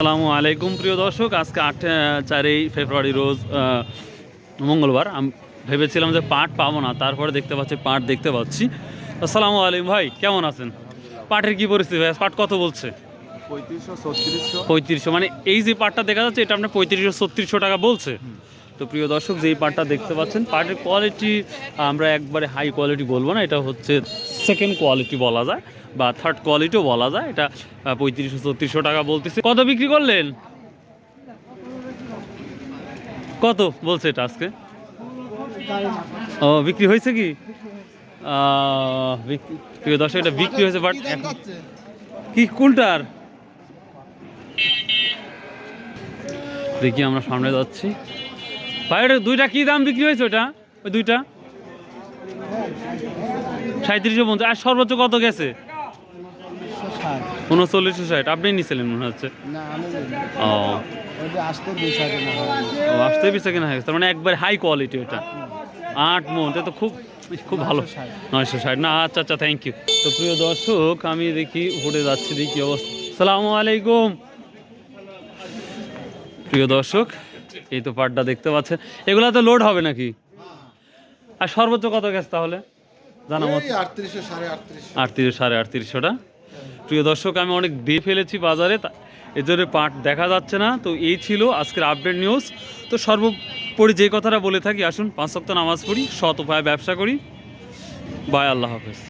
আসসালামু আলাইকুম প্রিয় দর্শক, আজকে 4 ফেব্রুয়ারি রোজ মঙ্গলবার। আমি ভেবেছিলাম যে পাট পাবো না, তারপরে দেখতে পাচ্ছি পাট দেখতে পাচ্ছি। আসসালামু আলাইকুম ভাই, কেমন আছেন? পাটের কি পরিস্থিতি ভাই? পাট কত বলছে? 3500। মানে এই যে পাটটা দেখা যাচ্ছে এটা আপনার 3500-3600 টাকা বলছে। তো প্রিয় দর্শক, যেই পাটটা দেখতে পাচ্ছেন পাটের কোয়ালিটি আমরা একবারে হাই কোয়ালিটি বলবো না, এটা হচ্ছে সেকেন্ড কোয়ালিটি বলা যায় বা থার্ড কোয়ালিটিও বলা যায়। এটা 3500-3600 টাকা বলতেছে। কত বিক্রি করলেন? কত বলছে এটা আজকে? ও, বিক্রি হয়েছে কি? প্রিয় দর্শক, এটা বিক্রি হয়েছে, বাট কি কোনটার দেখি আমরা সামনে যাচ্ছি। ভাই ওটা দুইটা কি দাম বিক্রি হয়েছে? ওটা ওই দুইটা 3750। আর সর্বোচ্চ কত গেছে? 3960। আপনি নিছিলেন মনে হচ্ছে। ও, আসতে পিছিয়ে কেনা হয়ে গেছে, মানে একবার হাই কোয়ালিটি। এটা 8 মন, এটা তো খুব খুব ভালো। 960 না? আচ্ছা আচ্ছা, থ্যাংক ইউ। তো প্রিয় দর্শক, আমি দেখি উপরে যাচ্ছি, দেখি অবস্থা। সালামু আলাইকুম প্রিয় দর্শক, এই তো পাটটা দেখতে পাচ্ছেন। এগুলা তো লোড হবে নাকি? আর সর্বোচ্চ কত গেছে তাহলে জানা মত? 3800-3850টা। প্রিয় দর্শক, আমি অনেক দিয়ে ফেলেছি বাজারে, এর জন্য পাট দেখা যাচ্ছে না। তো এই ছিল আজকের আপডেট নিউজ। তো সর্বোপরি যে কথাটা বলে থাকি, আসুন 5 ওয়াক্ত নামাজ পড়ি, সৎ উপায়ে ব্যবসা করি। বাই, আল্লাহ হাফেজ।